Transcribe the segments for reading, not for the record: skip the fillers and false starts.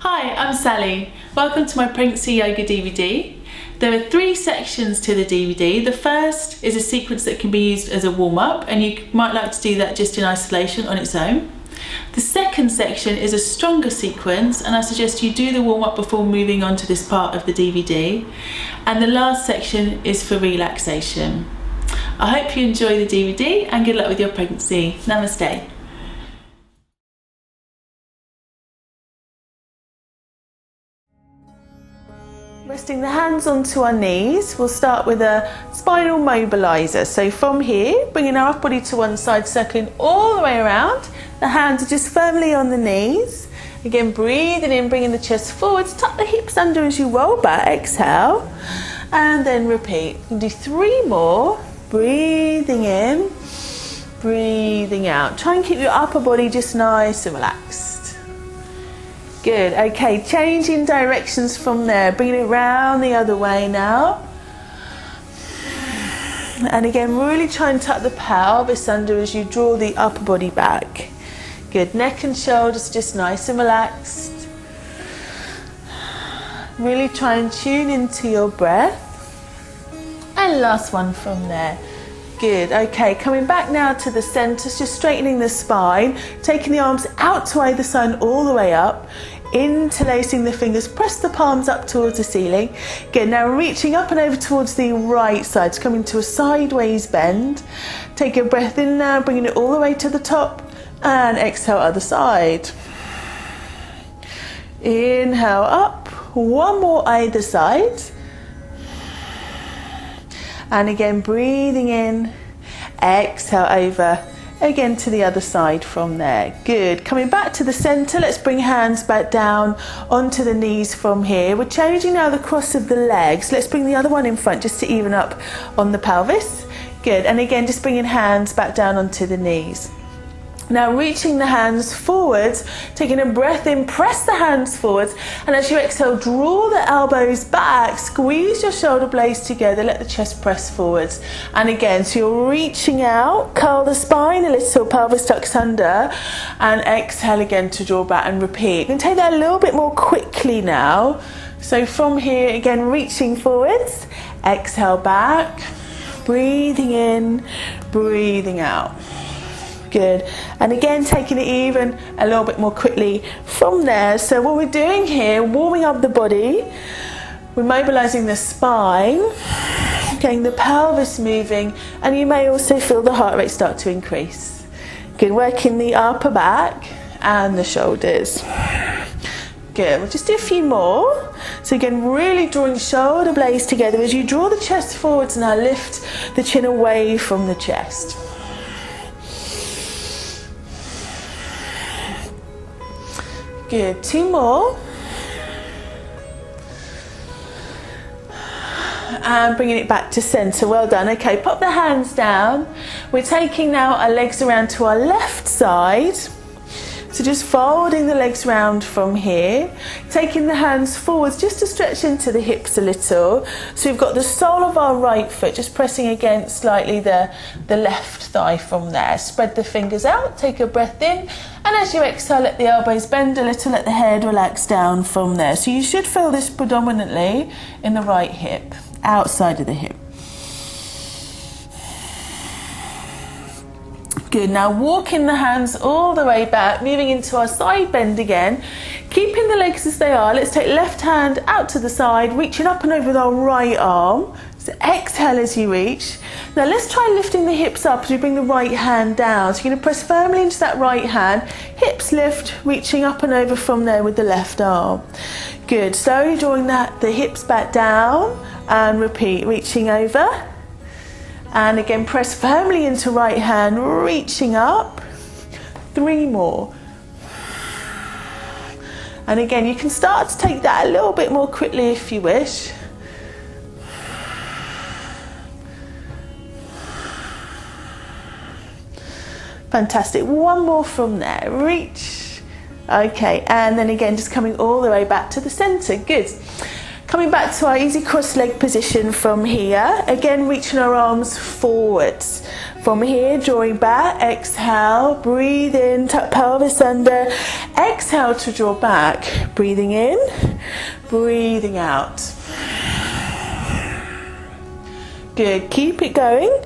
Hi, I'm Sally. Welcome to my Pregnancy Yoga DVD. There are 3 sections to the DVD. The first is a sequence that can be used as a warm-up, and you might like to do that just in isolation on its own. The second section is a stronger sequence, and I suggest you do the warm-up before moving on to this part of the DVD. And the last section is for relaxation. I hope you enjoy the DVD and good luck with your pregnancy. Namaste. Resting the hands onto our knees, we'll start with a spinal mobiliser. So from here, bringing our upper body to one side, circling all the way around. The hands are just firmly on the knees. Again, breathing in, bringing the chest forwards, tuck the hips under as you roll back, exhale, and then repeat. We'll do 3 more, breathing in, breathing out. Try and keep your upper body just nice and relaxed. Good, okay, changing directions from there, bringing it round the other way now. And again, really try and tuck the pelvis under as you draw the upper body back. Good, neck and shoulders just nice and relaxed. Really try and tune into your breath. And last one from there. Good, okay, coming back now to the centre, just straightening the spine, taking the arms out to either side all the way up, interlacing the fingers, press the palms up towards the ceiling. Good, now reaching up and over towards the right side, so coming to a sideways bend. Take a breath in now, bringing it all the way to the top, and exhale other side. Inhale up, one more either side. And again, breathing in, exhale over, again to the other side from there. Good, coming back to the center, let's bring hands back down onto the knees from here. We're changing now the cross of the legs. Let's bring the other one in front just to even up on the pelvis. Good, and again, just bringing hands back down onto the knees. Now reaching the hands forwards, taking a breath in, press the hands forwards, and as you exhale, draw the elbows back, squeeze your shoulder blades together, let the chest press forwards. And again, so you're reaching out, curl the spine a little, pelvis tucks under, and exhale again to draw back and repeat. You can take that a little bit more quickly now. So from here, again, reaching forwards, exhale back, breathing in, breathing out. Good, and again taking it even a little bit more quickly from there. So what we're doing here, warming up the body, we're mobilizing the spine, getting the pelvis moving, and you may also feel the heart rate start to increase. Good, working the upper back and the shoulders. Good, we'll just do a few more. So again, really drawing shoulder blades together. As you draw the chest forwards, now lift the chin away from the chest. Good, 2 more. And bringing it back to centre, well done. Okay, pop the hands down. We're taking now our legs around to our left side. So just folding the legs round from here, taking the hands forwards just to stretch into the hips a little. So we've got the sole of our right foot just pressing against slightly the left thigh from there. Spread the fingers out, take a breath in, and as you exhale, let the elbows bend a little, let the head relax down from there. So you should feel this predominantly in the right hip, outside of the hip. Good, now walking the hands all the way back, moving into our side bend again, keeping the legs as they are. Let's take left hand out to the side, reaching up and over with our right arm. So exhale as you reach. Now let's try lifting the hips up as we bring the right hand down. So you're going to press firmly into that right hand, hips lift, reaching up and over from there with the left arm. Good, slowly drawing the hips back down and repeat, reaching over. And again, press firmly into right hand, reaching up. 3 more. And again, you can start to take that a little bit more quickly if you wish. Fantastic. 1 more from there. Reach. Okay, and then again, just coming all the way back to the center. Good. Coming back to our easy cross leg position from here. Again, reaching our arms forwards. From here, drawing back, exhale, breathe in, tuck pelvis under, exhale to draw back, breathing in, breathing out. Good, keep it going.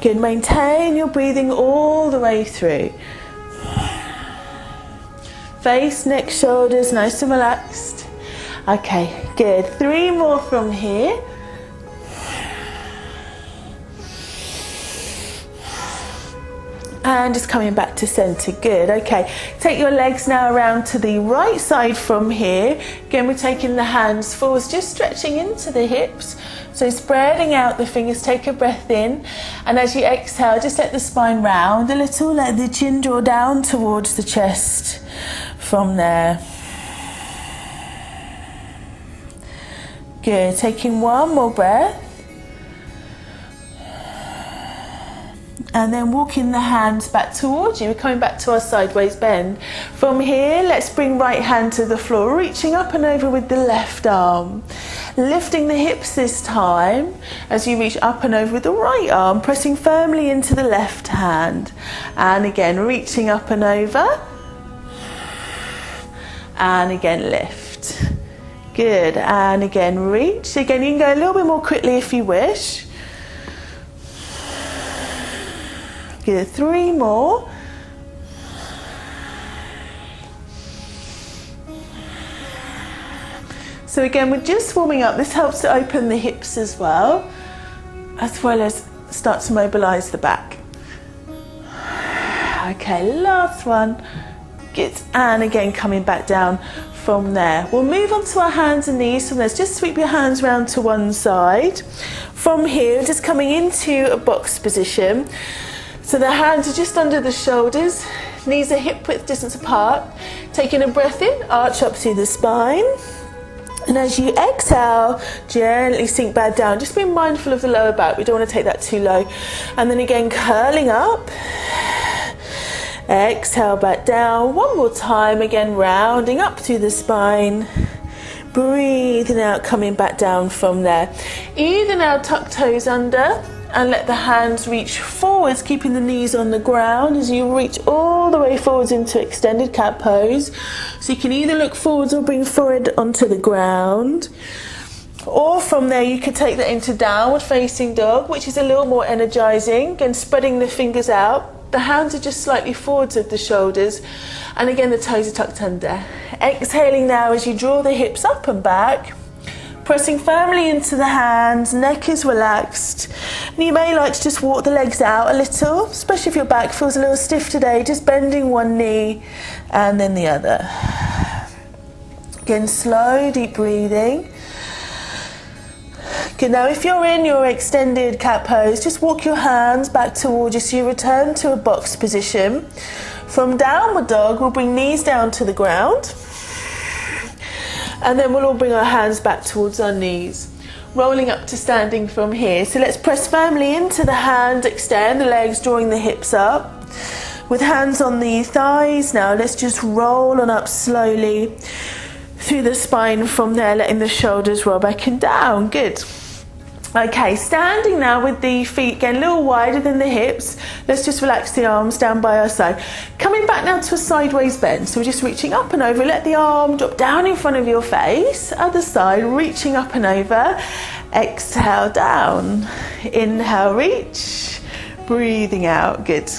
Good, maintain your breathing all the way through. Face, neck, shoulders, nice and relaxed. Okay, good. 3 more from here. And just coming back to center, good. Okay, take your legs now around to the right side from here. Again, we're taking the hands forwards, just stretching into the hips. So spreading out the fingers, take a breath in. And as you exhale, just let the spine round a little, let the chin draw down towards the chest from there. Good, taking one more breath. And then walking the hands back towards you. We're coming back to our sideways bend. From here, let's bring right hand to the floor, reaching up and over with the left arm. Lifting the hips this time as you reach up and over with the right arm, pressing firmly into the left hand. And again, reaching up and over. And again, lift. Good, and again, reach. Again, you can go a little bit more quickly if you wish. Good, 3 more. So again, we're just warming up. This helps to open the hips as well as start to mobilize the back. Okay, last one. Good, and again, coming back down from there. We'll move on to our hands and knees from there. Just sweep your hands round to one side. From here, just coming into a box position. So the hands are just under the shoulders, knees are hip width distance apart. Taking a breath in, arch up through the spine. And as you exhale, gently sink back down. Just be mindful of the lower back, we don't want to take that too low. And then again, curling up. Exhale back down, one more time, again rounding up through the spine. Breathing out, coming back down from there. Either now tuck toes under. And let the hands reach forwards, keeping the knees on the ground as you reach all the way forwards into extended cat pose. So you can either look forwards or bring forward onto the ground. Or from there you could take that into downward facing dog, which is a little more energizing. Again, spreading the fingers out. The hands are just slightly forwards of the shoulders. And again, the toes are tucked under. Exhaling now as you draw the hips up and back. Pressing firmly into the hands, neck is relaxed. And you may like to just walk the legs out a little, especially if your back feels a little stiff today, just bending one knee and then the other. Again, slow, deep breathing. Good, now if you're in your extended cat pose, just walk your hands back towards you so you return to a box position. From downward dog, we'll bring knees down to the ground. And then we'll all bring our hands back towards our knees, rolling up to standing from here. So let's press firmly into the hand, extend the legs, drawing the hips up. With hands on the thighs now, let's just roll on up slowly through the spine from there, letting the shoulders roll back and down. Good. Okay, standing now with the feet again a little wider than the hips. Let's just relax the arms down by our side. Coming back now to a sideways bend. So we're just reaching up and over. Let the arm drop down in front of your face. Other side, reaching up and over. Exhale down. Inhale, reach. Breathing out, good.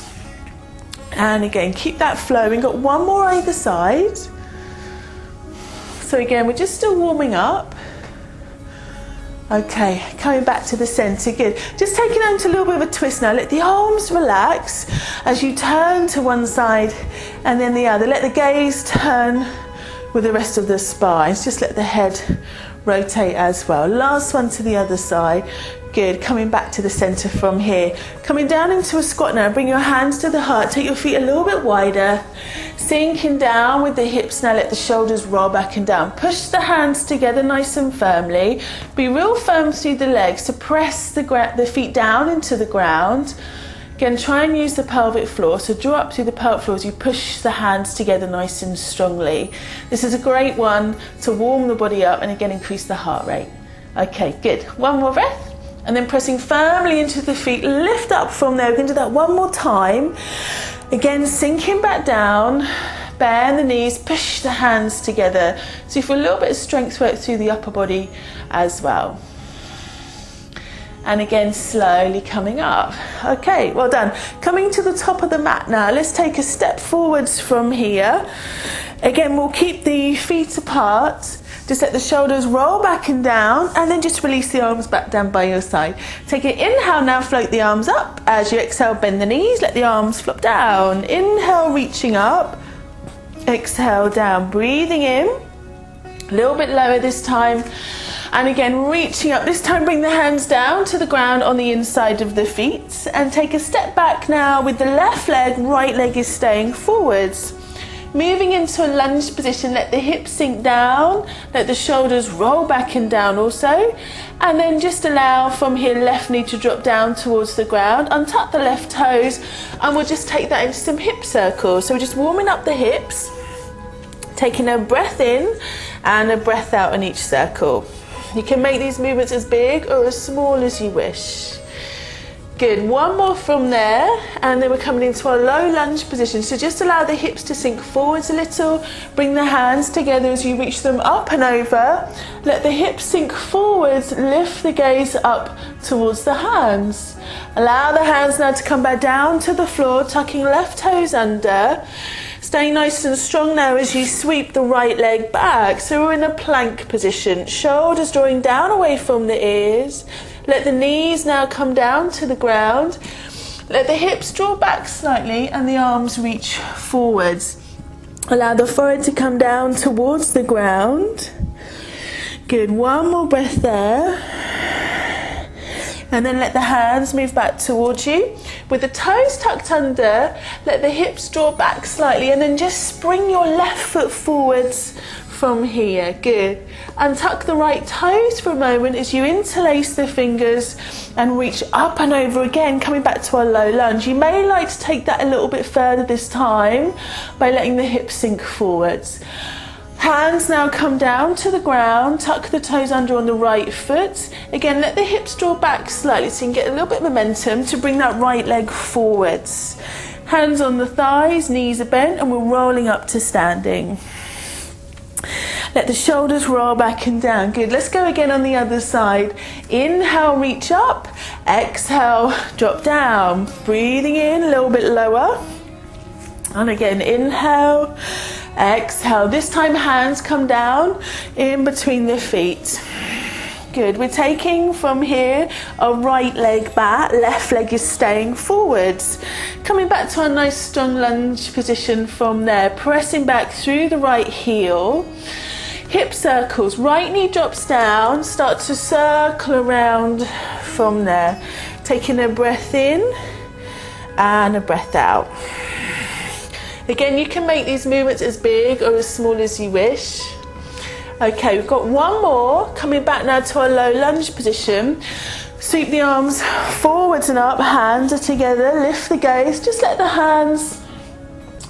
And again, keep that flowing. Got one more either side. So again, we're just still warming up. Okay, coming back to the center, good. Just taking on to a little bit of a twist now. Let the arms relax as you turn to one side and then the other. Let the gaze turn with the rest of the spine. Just let the head rotate as well. Last one to the other side. Good, coming back to the center from here. Coming down into a squat now. Bring your hands to the heart. Take your feet a little bit wider. Sinking down with the hips now. Let the shoulders roll back and down. Push the hands together nice and firmly. Be real firm through the legs. So press the feet down into the ground. Again, try and use the pelvic floor. So draw up through the pelvic floor as you push the hands together nice and strongly. This is a great one to warm the body up and again increase the heart rate. Okay, good. One more breath. And then pressing firmly into the feet, lift up from there. We can do that one more time. Again, sinking back down, bend the knees, push the hands together. So you feel a little bit of strength work through the upper body as well. And again, slowly coming up. Okay, well done. Coming to the top of the mat now, let's take a step forwards from here. Again, we'll keep the feet apart. Just let the shoulders roll back and down, and then just release the arms back down by your side. Take an inhale now, float the arms up. As you exhale, bend the knees, let the arms flop down. Inhale, reaching up. Exhale, down, breathing in. A little bit lower this time. And again, reaching up. This time, bring the hands down to the ground on the inside of the feet. And take a step back now with the left leg, right leg is staying forwards. Moving into a lunge position, let the hips sink down. Let the shoulders roll back and down also. And then just allow from here, left knee to drop down towards the ground. Untuck the left toes. And we'll just take that into some hip circles. So we're just warming up the hips. Taking a breath in and a breath out in each circle. You can make these movements as big or as small as you wish. Good, one more from there, and then we're coming into our low lunge position. So just allow the hips to sink forwards a little. Bring the hands together as you reach them up and over. Let the hips sink forwards, lift the gaze up towards the hands. Allow the hands now to come back down to the floor, tucking left toes under. Stay nice and strong now as you sweep the right leg back. So we're in a plank position. Shoulders drawing down away from the ears. Let the knees now come down to the ground. Let the hips draw back slightly and the arms reach forwards. Allow the forehead to come down towards the ground. Good, one more breath there. And then let the hands move back towards you. With the toes tucked under, let the hips draw back slightly and then just spring your left foot forwards from here. Good. And tuck the right toes for a moment as you interlace the fingers and reach up and over again, coming back to our low lunge. You may like to take that a little bit further this time by letting the hips sink forwards. Hands now come down to the ground, tuck the toes under on the right foot. Again, let the hips draw back slightly so you can get a little bit of momentum to bring that right leg forwards. Hands on the thighs, knees are bent, and we're rolling up to standing. Let the shoulders roll back and down. Good, let's go again on the other side. Inhale, reach up. Exhale, drop down. Breathing in, a little bit lower. And again, inhale. Exhale. This time hands come down in between the feet. Good. We're taking from here a right leg back, left leg is staying forwards. Coming back to our nice strong lunge position from there, pressing back through the right heel. Hip circles, right knee drops down, start to circle around from there. Taking a breath in and a breath out. Again, you can make these movements as big or as small as you wish. Okay, we've got one more. Coming back now to our low lunge position. Sweep the arms forwards and up, hands are together, lift the gaze. Just let the hands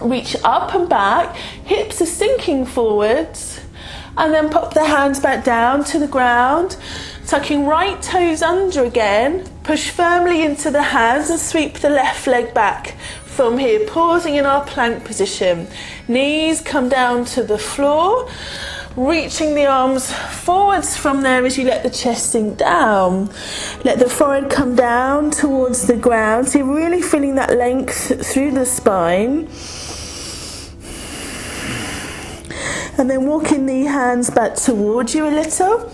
reach up and back. Hips are sinking forwards. And then pop the hands back down to the ground. Tucking right toes under again. Push firmly into the hands and sweep the left leg back. From here, pausing in our plank position. Knees come down to the floor. Reaching the arms forwards from there as you let the chest sink down. Let the forehead come down towards the ground. So you're really feeling that length through the spine. And then walking the hands back towards you a little.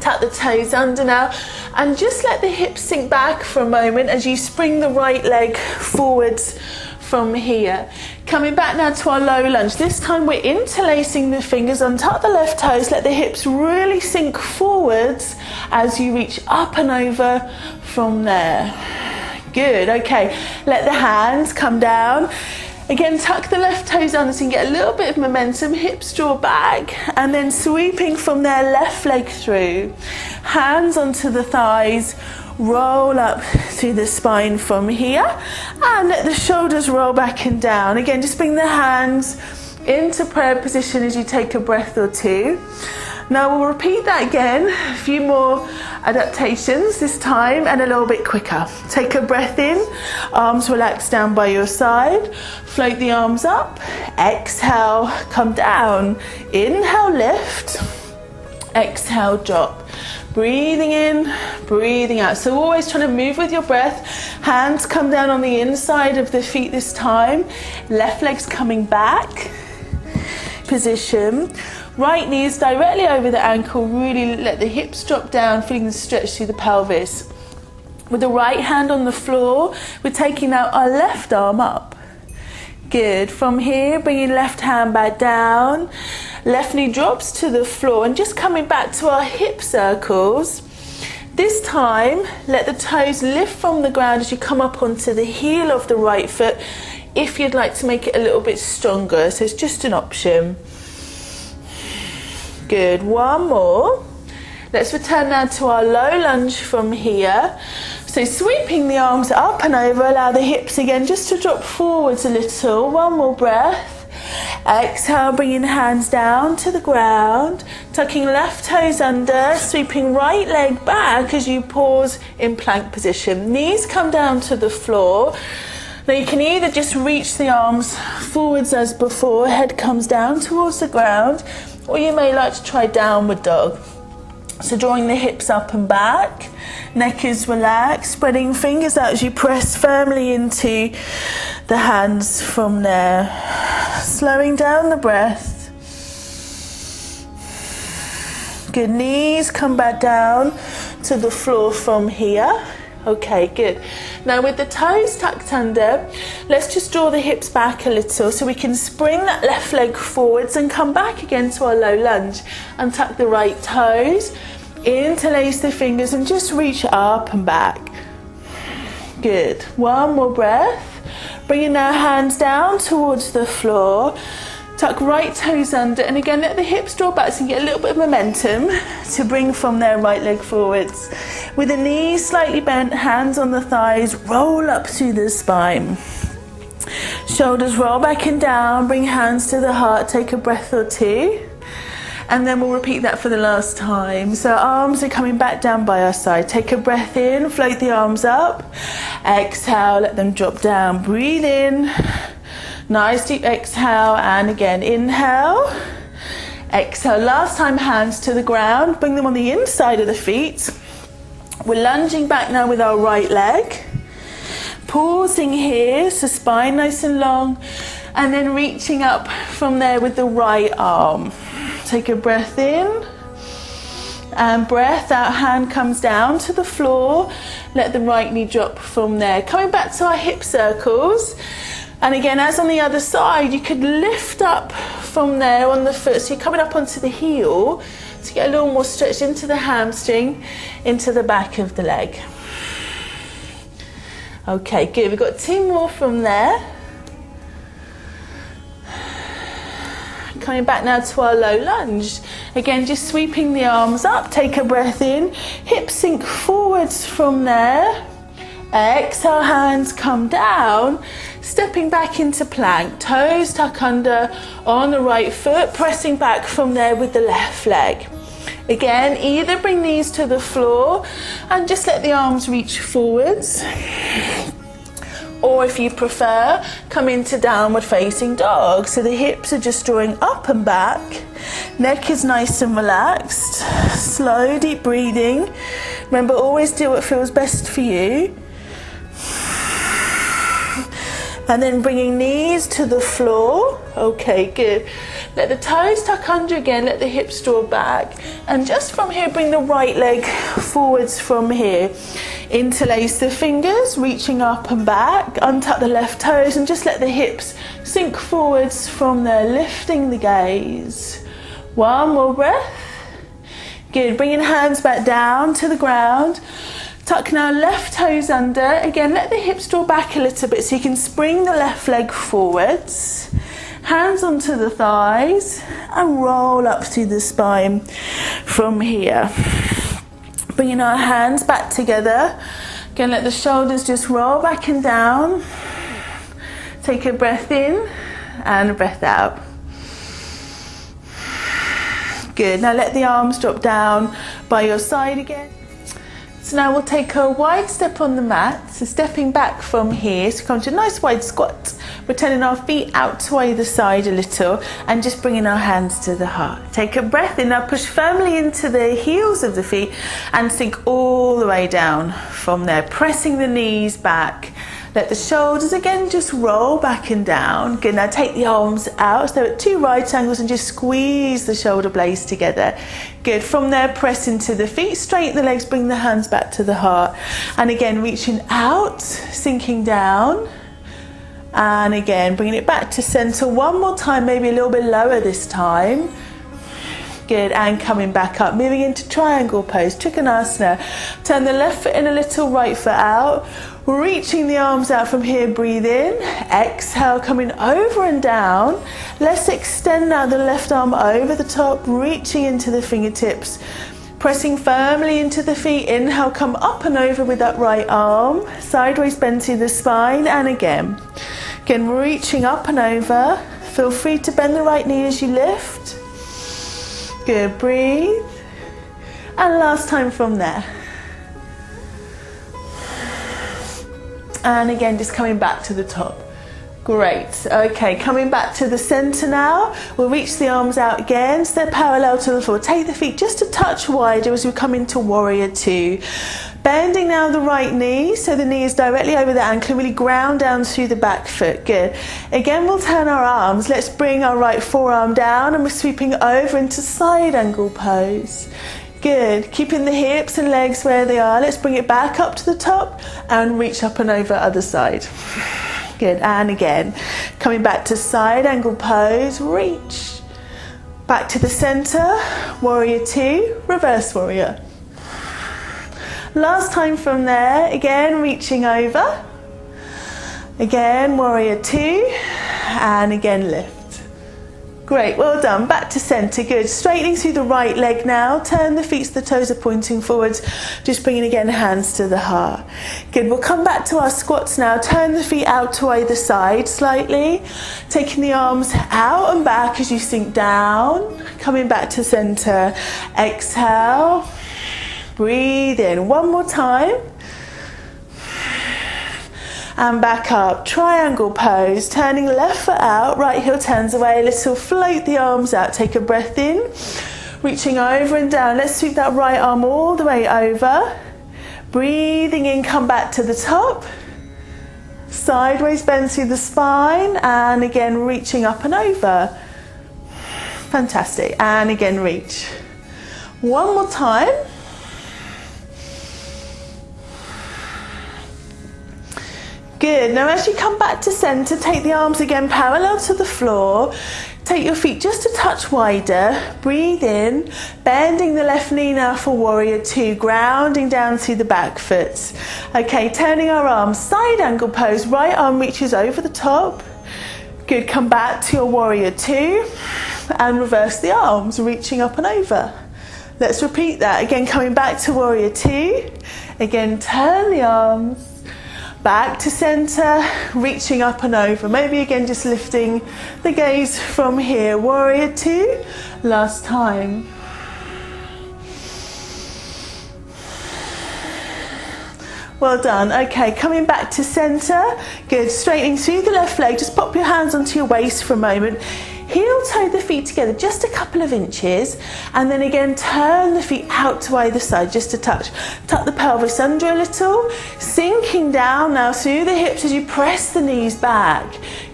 Tuck the toes under now. And just let the hips sink back for a moment as you spring the right leg forwards from here. Coming back now to our low lunge. This time we're interlacing the fingers, untuck the left toes, let the hips really sink forwards as you reach up and over from there. Good, okay. Let the hands come down. Again, tuck the left toes under so you can get a little bit of momentum, hips draw back, and then sweeping from there, left leg through. Hands onto the thighs, roll up through the spine from here, and let the shoulders roll back and down. Again, just bring the hands into prayer position as you take a breath or two. Now we'll repeat that again, a few more adaptations this time, and a little bit quicker. Take a breath in, arms relaxed down by your side, float the arms up, exhale, come down, inhale, lift, exhale, drop. Breathing in, breathing out. So always trying to move with your breath. Hands come down on the inside of the feet this time. Left leg's coming back. Position. Right knee is directly over the ankle. Really let the hips drop down, feeling the stretch through the pelvis. With the right hand on the floor, we're taking now our left arm up. Good. From here, bringing left hand back down. Left knee drops to the floor, and just coming back to our hip circles. This time, let the toes lift from the ground as you come up onto the heel of the right foot, if you'd like to make it a little bit stronger. So it's just an option. Good. One more. Let's return now to our low lunge from here. So sweeping the arms up and over, allow the hips again just to drop forwards a little. One more breath. Exhale, bringing hands down to the ground, tucking left toes under, sweeping right leg back as you pause in plank position. Knees come down to the floor. Now you can either just reach the arms forwards as before, head comes down towards the ground, or you may like to try downward dog. So drawing the hips up and back, neck is relaxed, spreading fingers out as you press firmly into the hands from there. Slowing down the breath. Good. Knees come back down to the floor from here. Okay, good. Now with the toes tucked under, let's just draw the hips back a little so we can spring that left leg forwards and come back again to our low lunge. Untuck the right toes, interlace the fingers and just reach up and back. Good. One more breath. Bringing our hands down towards the floor. Tuck right toes under, and again let the hips draw back so you get a little bit of momentum to bring from there right leg forwards. With the knees slightly bent, hands on the thighs, roll up through the spine. Shoulders roll back and down, bring hands to the heart, take a breath or two. And then we'll repeat that for the last time. So arms are coming back down by our side. Take a breath in, float the arms up. Exhale, let them drop down. Breathe in. Nice deep exhale, and again inhale. Exhale, last time hands to the ground. Bring them on the inside of the feet. We're lunging back now with our right leg. Pausing here, so spine nice and long. And then reaching up from there with the right arm. Take a breath in. And breath out, hand comes down to the floor. Let the right knee drop from there. Coming back to our hip circles. And again, as on the other side, you could lift up from there on the foot. So you're coming up onto the heel to get a little more stretch into the hamstring, into the back of the leg. Okay, good. We've got two more from there. Coming back now to our low lunge. Again, just sweeping the arms up. Take a breath in. Hips sink forwards from there. Exhale, hands come down. Stepping back into plank. Toes tuck under on the right foot. Pressing back from there with the left leg. Again, either bring knees to the floor and just let the arms reach forwards. Or if you prefer, come into downward facing dog. So the hips are just drawing up and back. Neck is nice and relaxed. Slow, deep breathing. Remember, always do what feels best for you. And then bringing knees to the floor. Okay, good. Let the toes tuck under again, let the hips draw back. And just from here, bring the right leg forwards from here. Interlace the fingers, reaching up and back. Untuck the left toes and just let the hips sink forwards from there, lifting the gaze. One more breath. Good, bringing hands back down to the ground. Tuck now left toes under. Again, let the hips draw back a little bit so you can spring the left leg forwards. Hands onto the thighs and roll up through the spine from here. Bringing our hands back together. Again, let the shoulders just roll back and down. Take a breath in and a breath out. Good. Now let the arms drop down by your side again. So now we'll take a wide step on the mat. So stepping back from here, so come to a nice wide squat. We're turning our feet out to either side a little and just bringing our hands to the heart. Take a breath in, now push firmly into the heels of the feet and sink all the way down from there, pressing the knees back. Let the shoulders again just roll back and down. Good, now take the arms out, so at 2 right angles, and just squeeze the shoulder blades together. Good, from there press into the feet, straighten the legs, bring the hands back to the heart. And again, reaching out, sinking down. And again, bringing it back to center one more time, maybe a little bit lower this time. Good, and coming back up, moving into triangle pose, Trikonasana. Turn the left foot in a little, right foot out. Reaching the arms out from here, breathe in. Exhale, coming over and down. Let's extend now the left arm over the top, reaching into the fingertips. Pressing firmly into the feet. Inhale, come up and over with that right arm. Sideways bend to the spine, and again. Again, reaching up and over. Feel free to bend the right knee as you lift. Good, breathe. And last time from there. And again, just coming back to the top. Great. Okay, coming back to the center now. We'll reach the arms out again, step parallel to the floor. Take the feet just a touch wider as we come into Warrior Two. Bending now the right knee, so the knee is directly over the ankle, really ground down through the back foot. Good. Again, we'll turn our arms. Let's bring our right forearm down, and we're sweeping over into side angle pose. Good. Keeping the hips and legs where they are. Let's bring it back up to the top and reach up and over other side. Good. And again, coming back to side angle pose, reach. Back to the center, Warrior Two, reverse warrior. Last time from there, again, reaching over. Again, Warrior Two, and again, lift. Great, well done. Back to center, good. Straightening through the right leg now. Turn the feet so the toes are pointing forwards. Just bringing again hands to the heart. Good, we'll come back to our squats now. Turn the feet out to either side slightly. Taking the arms out and back as you sink down. Coming back to center. Exhale. Breathe in. One more time. And back up, triangle pose, turning left foot out, right heel turns away, little float the arms out, take a breath in, reaching over and down. Let's sweep that right arm all the way over, breathing in, come back to the top, sideways bend through the spine, and again reaching up and over. Fantastic, and again reach. One more time. Good, now as you come back to center, take the arms again parallel to the floor. Take your feet just a touch wider, breathe in, bending the left knee now for Warrior Two, grounding down through the back foot. Okay, turning our arms, side angle pose, right arm reaches over the top. Good, come back to your Warrior Two, and reverse the arms, reaching up and over. Let's repeat that, again coming back to Warrior Two, again turn the arms, back to center, reaching up and over. Maybe again just lifting the gaze from here. Warrior Two, last time. Well done. Okay, coming back to center. Good, straightening through the left leg. Just pop your hands onto your waist for a moment. Heel toe the feet together just a couple of inches, and then again turn the feet out to either side just a touch. Tuck the pelvis under a little, sinking down now through the hips as you press the knees back.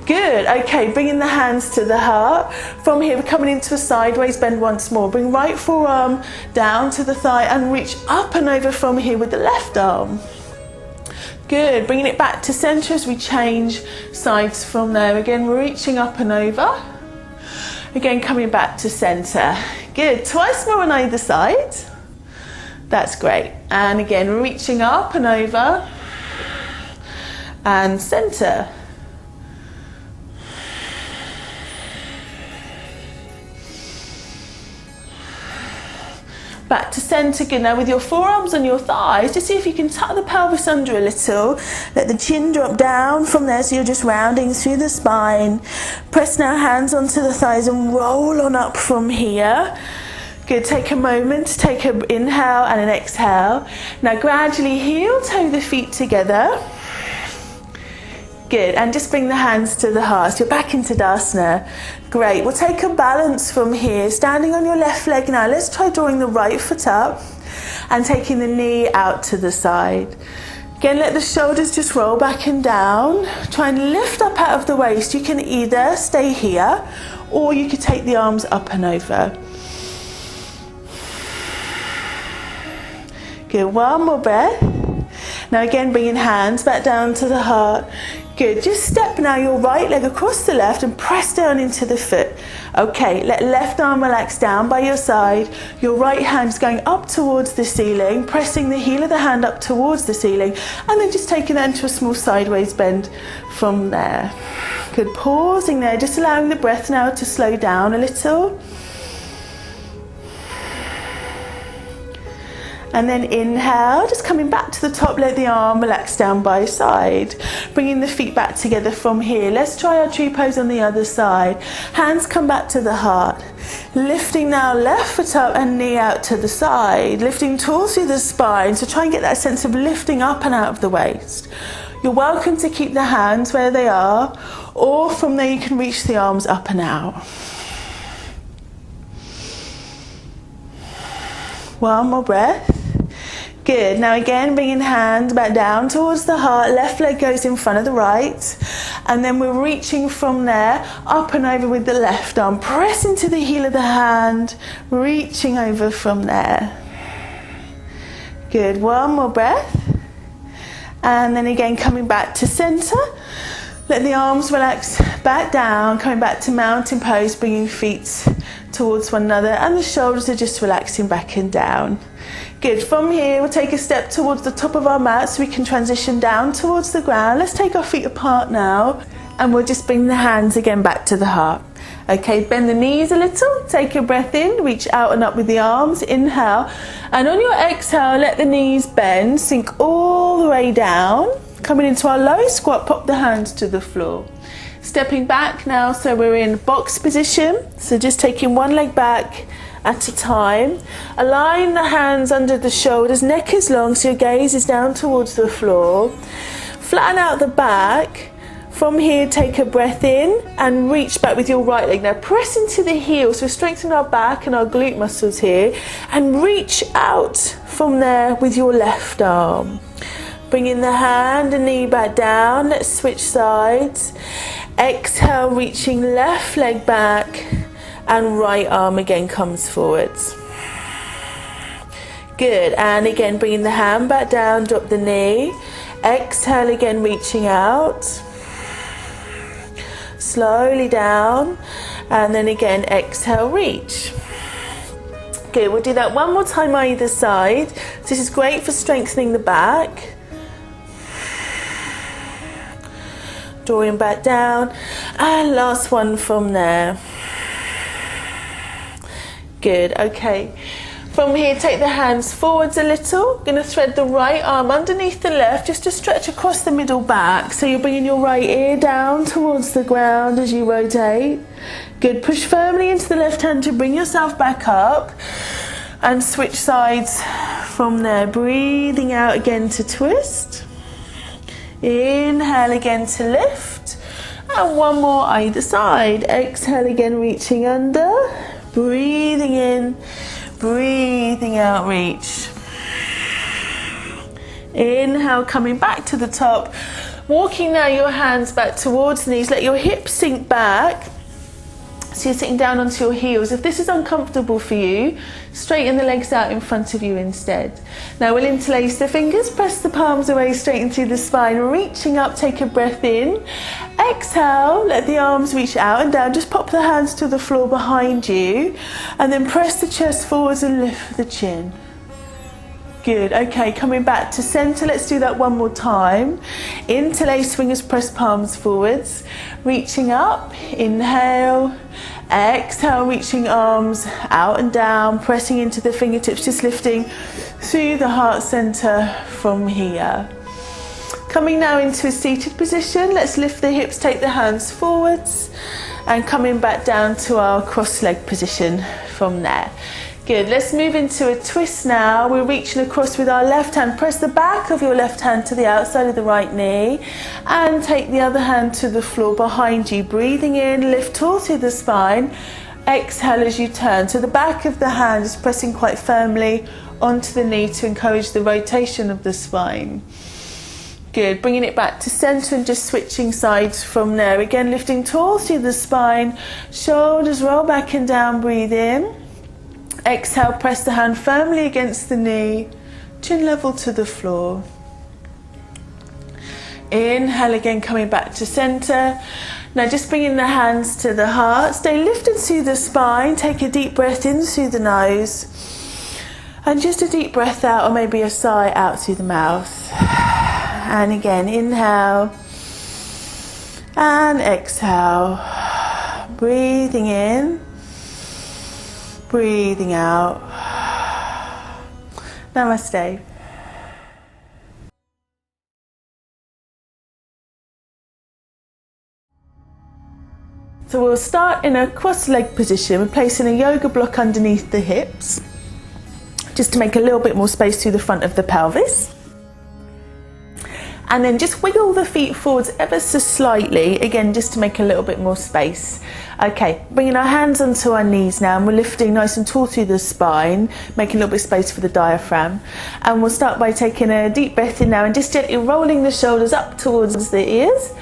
Good, okay, bringing the hands to the heart. From here, we're coming into a sideways bend once more. Bring right forearm down to the thigh and reach up and over from here with the left arm. Good, bringing it back to center as we change sides from there. Again, reaching up and over. Again, coming back to center. Good, twice more on either side. That's great. And again, reaching up and over. And center. back to center. Good. Now with your forearms on your thighs, just see if you can tuck the pelvis under a little. Let the chin drop down from there, so you're just rounding through the spine. Press now hands onto the thighs and roll on up from here. Good. Take a moment to take an inhale and an exhale. Now gradually heel toe the feet together. Good, and just bring the hands to the heart. So you're back into Tadasana. Great, we'll take a balance from here. Standing on your left leg now, let's try drawing the right foot up and taking the knee out to the side. Again, let the shoulders just roll back and down. Try and lift up out of the waist. You can either stay here or you could take the arms up and over. Good, one more breath. Now again, bringing hands back down to the heart. Good, just step now your right leg across the left and press down into the foot. Okay, let left arm relax down by your side. Your right hand's going up towards the ceiling, pressing the heel of the hand up towards the ceiling, and then just taking that into a small sideways bend from there. Good, pausing there, just allowing the breath now to slow down a little. And then inhale, just coming back to the top, let the arm relax down by side. Bringing the feet back together from here. Let's try our tree pose on the other side. Hands come back to the heart. Lifting now, left foot up and knee out to the side. Lifting tall through the spine, so try and get that sense of lifting up and out of the waist. You're welcome to keep the hands where they are, or from there you can reach the arms up and out. One more breath. Good, now again bringing hands back down towards the heart, left leg goes in front of the right, and then we're reaching from there up and over with the left arm, pressing to the heel of the hand, reaching over from there. Good, one more breath, and then again coming back to center. Let the arms relax back down, coming back to mountain pose, bringing feet towards one another, and the shoulders are just relaxing back and down. Good, from here we'll take a step towards the top of our mat so we can transition down towards the ground. Let's take our feet apart now, and we'll just bring the hands again back to the heart. Okay, bend the knees a little, take a breath in, reach out and up with the arms, inhale, and on your exhale let the knees bend, sink all the way down. Coming into our low squat, pop the hands to the floor. Stepping back now, so we're in box position, so just taking one leg back at a time. Align the hands under the shoulders, neck is long so your gaze is down towards the floor. Flatten out the back. From here, take a breath in and reach back with your right leg. Now press into the heels, so strengthen our back and our glute muscles here, and reach out from there with your left arm. Bringing the hand and knee back down. Let's switch sides. Exhale, reaching left leg back, and right arm again comes forwards. Good, and again bringing the hand back down, drop the knee. Exhale again, reaching out. Slowly down, and then again exhale, reach. Good, we'll do that one more time either side. So this is great for strengthening the back. Drawing back down, and last one from there. Good, okay. From here, take the hands forwards a little. Going to thread the right arm underneath the left, just to stretch across the middle back. So you're bringing your right ear down towards the ground as you rotate. Good, push firmly into the left hand to bring yourself back up. And switch sides from there. Breathing out again to twist. Inhale again to lift, and one more either side. Exhale again, reaching under, breathing in, breathing out, reach. Inhale, coming back to the top, walking now your hands back towards the knees, let your hips sink back. So you're sitting down onto your heels. If this is uncomfortable for you, straighten the legs out in front of you instead. Now we'll interlace the fingers, press the palms away, straighten through the spine, reaching up, take a breath in. Exhale, let the arms reach out and down, just pop the hands to the floor behind you, and then press the chest forwards and lift the chin. Good, okay, coming back to center, let's do that one more time. Interlace fingers, press palms forwards, reaching up, inhale, Exhale, reaching arms out and down, pressing into the fingertips, just lifting through the heart center from here. Coming now into a seated position, let's lift the hips, take the hands forwards, and coming back down to our cross-leg position from there. Good, let's move into a twist now. We're reaching across with our left hand. Press the back of your left hand to the outside of the right knee and take the other hand to the floor behind you. Breathing in, lift tall through the spine. Exhale as you turn. So the back of the hand is pressing quite firmly onto the knee to encourage the rotation of the spine. Good, bringing it back to center and just switching sides from there. Again, lifting tall through the spine. Shoulders roll back and down, breathe in. Exhale, press the hand firmly against the knee, chin level to the floor. Inhale again, coming back to center. Now just bringing the hands to the heart. Stay lifted through the spine. Take a deep breath in through the nose. And just a deep breath out, or maybe a sigh out through the mouth. And again, inhale. And exhale. Breathing in. Breathing out. Namaste. So we'll start in a cross-leg position. We're placing a yoga block underneath the hips, just to make a little bit more space through the front of the pelvis. And then just wiggle the feet forwards ever so slightly, again just to make a little bit more space. Okay, bringing our hands onto our knees now, and we're lifting nice and tall through the spine, making a little bit of space for the diaphragm. And we'll start by taking a deep breath in now and just gently rolling the shoulders up towards the ears.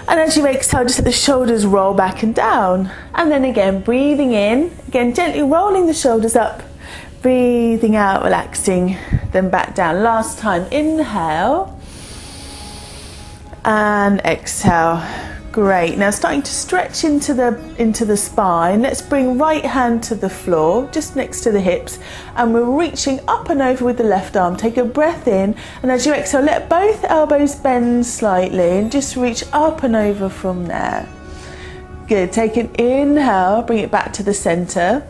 And as you exhale, just let the shoulders roll back and down. And then again, breathing in, again gently rolling the shoulders up, breathing out, relaxing, then back down. Last time, inhale. And exhale. Great. Now starting to stretch into the spine. Let's bring right hand to the floor, just next to the hips, and we're reaching up and over with the left arm. Take a breath in, and as you exhale, let both elbows bend slightly and just reach up and over from there. Good. Take an inhale, bring it back to the center.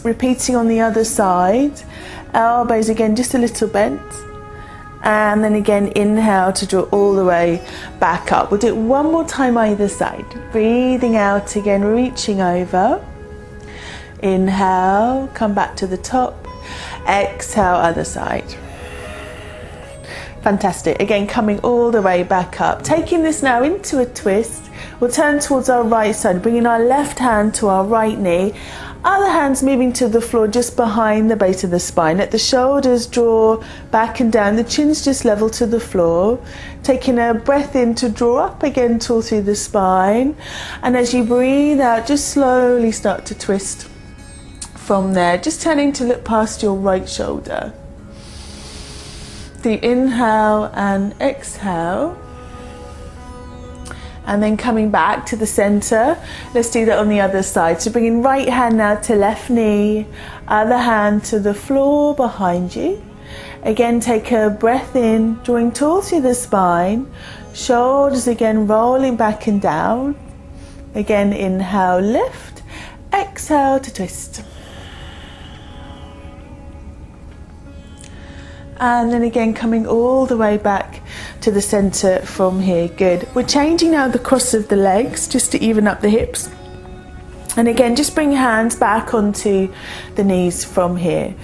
Repeating on the other side. Elbows again just a little bent. And then again, inhale to draw all the way back up. We'll do it one more time either side. Breathing out again, reaching over. Inhale, come back to the top. Exhale, other side. Fantastic. Again, coming all the way back up. Taking this now into a twist. We'll turn towards our right side, bringing our left hand to our right knee. Other hands moving to the floor just behind the base of the spine. Let the shoulders draw back and down. The chin's just level to the floor. Taking a breath in to draw up again tall through the spine. And as you breathe out, just slowly start to twist from there. Just turning to look past your right shoulder. Deep inhale and exhale. And then coming back to the center. Let's do that on the other side. So bringing right hand now to left knee, other hand to the floor behind you. Again, take a breath in, drawing tall through the spine. Shoulders again rolling back and down. Again, inhale, lift. Exhale to twist. And then again, coming all the way back to the center from here. Good. We're changing now the cross of the legs just to even up the hips. And again, just bring hands back onto the knees from here.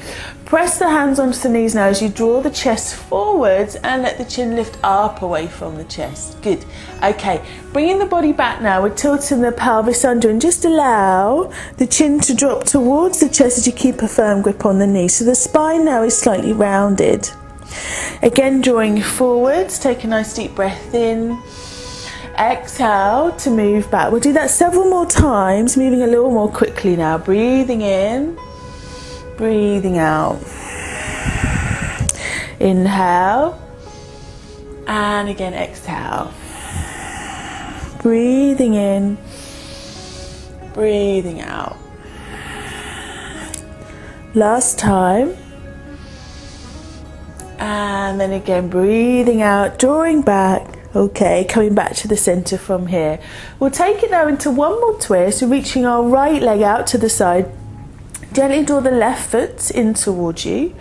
Press the hands onto the knees now as you draw the chest forwards and let the chin lift up away from the chest. Good. Okay, bringing the body back now, we're tilting the pelvis under and just allow the chin to drop towards the chest as you keep a firm grip on the knee. So the spine now is slightly rounded. Again, drawing forwards, take a nice deep breath in. Exhale to move back. We'll do that several more times, moving a little more quickly now. Breathing in, breathing out. Inhale, and again exhale. Breathing in, breathing out. Last time. And then again, breathing out, drawing back. Okay, coming back to the center from here. We'll take it now into one more twist, reaching our right leg out to the side. Gently draw the left foot in towards you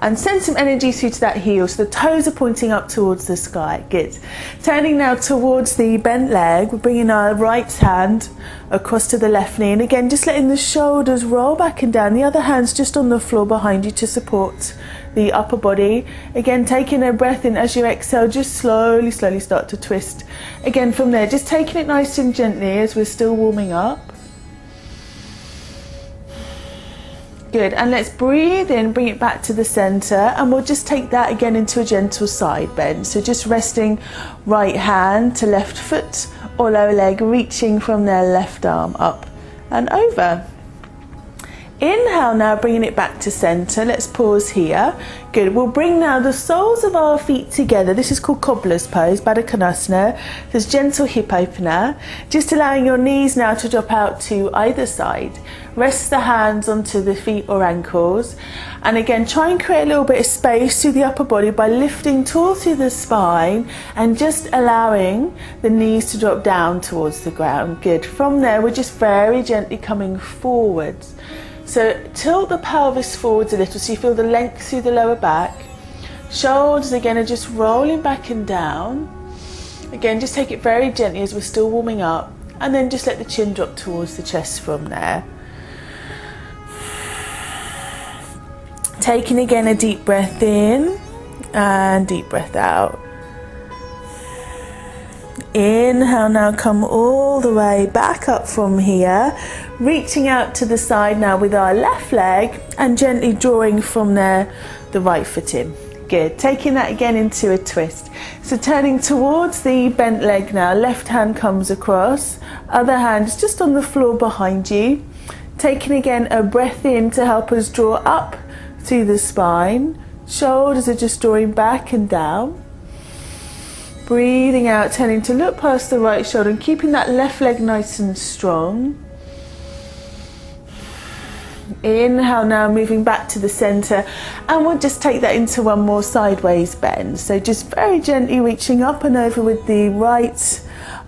and send some energy through to that heel, so the toes are pointing up towards the sky. Good. Turning now towards the bent leg, we're bringing our right hand across to the left knee, and again just letting the shoulders roll back and down. The other hand's just on the floor behind you to support the upper body. Again, taking a breath in as you exhale, just slowly start to twist. Again from there, just taking it nice and gently as we're still warming up. Good, and let's breathe in, bring it back to the center, and we'll just take that again into a gentle side bend. So just resting right hand to left foot or lower leg, reaching from their left arm up and over. Inhale now, bringing it back to center. Let's pause here. Good. We'll bring now the soles of our feet together. This is called cobbler's pose, Baddha Konasana. This gentle hip opener. Just allowing your knees now to drop out to either side. Rest the hands onto the feet or ankles. And again, try and create a little bit of space through the upper body by lifting tall through the spine and just allowing the knees to drop down towards the ground. Good. From there, we're just very gently coming forwards. So tilt the pelvis forwards a little so you feel the length through the lower back. Shoulders again are just rolling back and down. Again, just take it very gently as we're still warming up, and then just let the chin drop towards the chest from there. Taking again a deep breath in and deep breath out. Inhale now, come all the way back up from here, reaching out to the side now with our left leg and gently drawing from there the right foot in. Good, taking that again into a twist. So turning towards the bent leg now, left hand comes across, other hand is just on the floor behind you. Taking again a breath in to help us draw up through the spine, shoulders are just drawing back and down. Breathing out, turning to look past the right shoulder and keeping that left leg nice and strong. Inhale now, moving back to the center, and we'll just take that into one more sideways bend. So just very gently reaching up and over with the right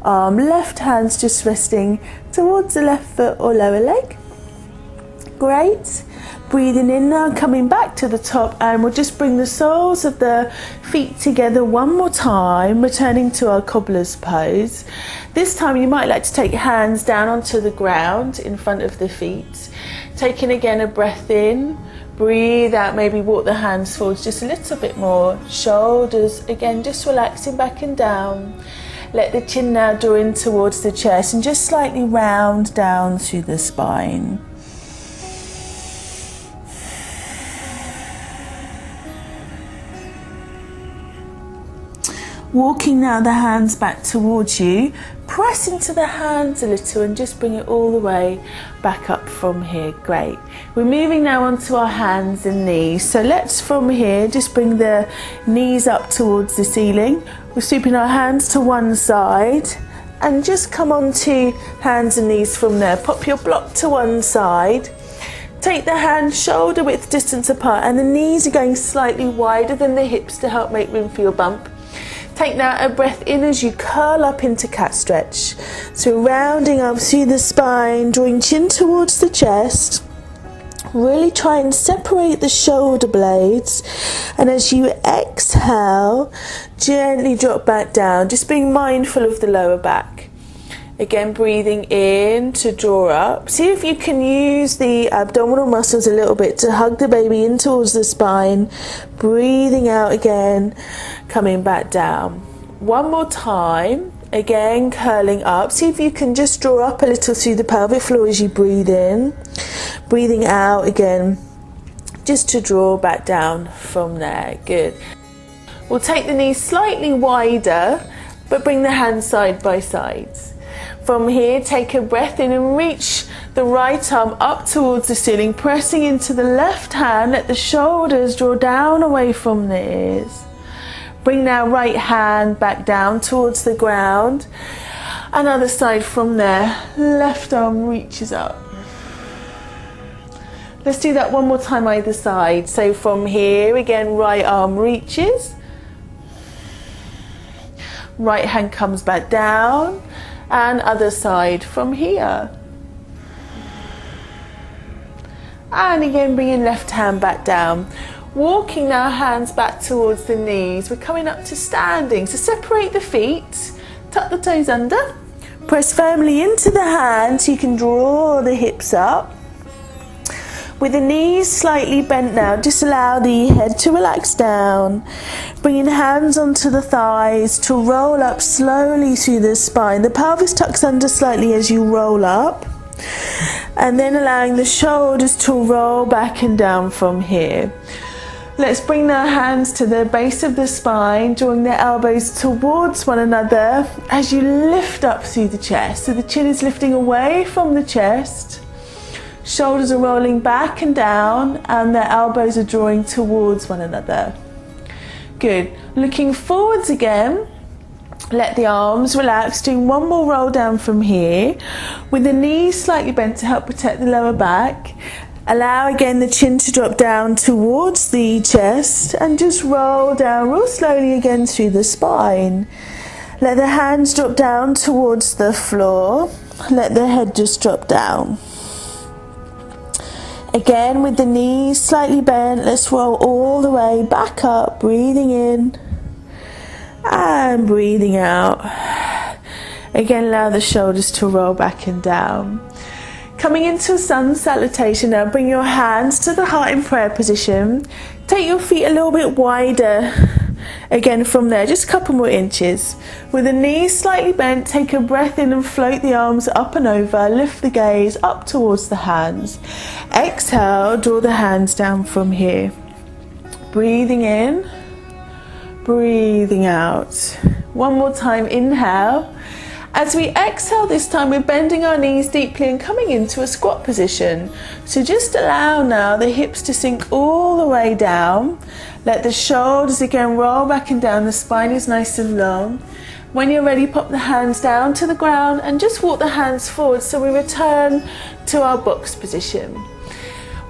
arm, left hand's just resting towards the left foot or lower leg. Great. Breathing in now, coming back to the top, and we'll just bring the soles of the feet together one more time, returning to our cobbler's pose. This time you might like to take hands down onto the ground in front of the feet. Taking again a breath in, breathe out, maybe walk the hands forwards just a little bit more. Shoulders again just relaxing back and down. Let the chin now draw in towards the chest and just slightly round down through the spine. Walking now the hands back towards you, press into the hands a little and just bring it all the way back up from here. Great. We're moving now onto our hands and knees. So let's from here just bring the knees up towards the ceiling. We're sweeping our hands to one side and just come onto hands and knees from there. Pop your block to one side. Take the hands shoulder width distance apart and the knees are going slightly wider than the hips to help make room for your bump. Take now a breath in as you curl up into cat stretch. So rounding up through the spine, drawing chin towards the chest. Really try and separate the shoulder blades. And as you exhale, gently drop back down, just being mindful of the lower back. Again, breathing in to draw up. See if you can use the abdominal muscles a little bit to hug the baby in towards the spine. Breathing out again, coming back down. One more time. Again, curling up. See if you can just draw up a little through the pelvic floor as you breathe in. Breathing out again, just to draw back down from there. Good. We'll take the knees slightly wider, but bring the hands side by sides. From here, take a breath in and reach the right arm up towards the ceiling, pressing into the left hand. Let the shoulders draw down away from the ears. Bring now right hand back down towards the ground. Another side from there. Left arm reaches up. Let's do that one more time either side. So from here, again, right arm reaches. Right hand comes back down, and other side from here. And again, bringing left hand back down. Walking now, hands back towards the knees. We're coming up to standing. So separate the feet, tuck the toes under, press firmly into the hands. You can draw the hips up. With the knees slightly bent now, just allow the head to relax down. Bringing hands onto the thighs to roll up slowly through the spine. The pelvis tucks under slightly as you roll up. And then allowing the shoulders to roll back and down from here. Let's bring our hands to the base of the spine, drawing the elbows towards one another as you lift up through the chest. So the chin is lifting away from the chest, shoulders are rolling back and down, and the elbows are drawing towards one another. Good. Looking forwards again. Let the arms relax, doing one more roll down from here, with the knees slightly bent to help protect the lower back. Allow again the chin to drop down towards the chest and just roll down real slowly again through the spine. Let the hands drop down towards the floor. Let the head just drop down. Again, with the knees slightly bent, let's roll all the way back up, breathing in and breathing out. Again, allow the shoulders to roll back and down. Coming into a sun salutation now, bring your hands to the heart in prayer position. Take your feet a little bit wider again from there, just a couple more inches. With the knees slightly bent, take a breath in and float the arms up and over. Lift the gaze up towards the hands. Exhale, draw the hands down from here. Breathing in, breathing out. One more time, inhale. As we exhale this time, we're bending our knees deeply and coming into a squat position. So just allow now the hips to sink all the way down. Let the shoulders again roll back and down. The spine is nice and long. When you're ready, pop the hands down to the ground and just walk the hands forward so we return to our box position.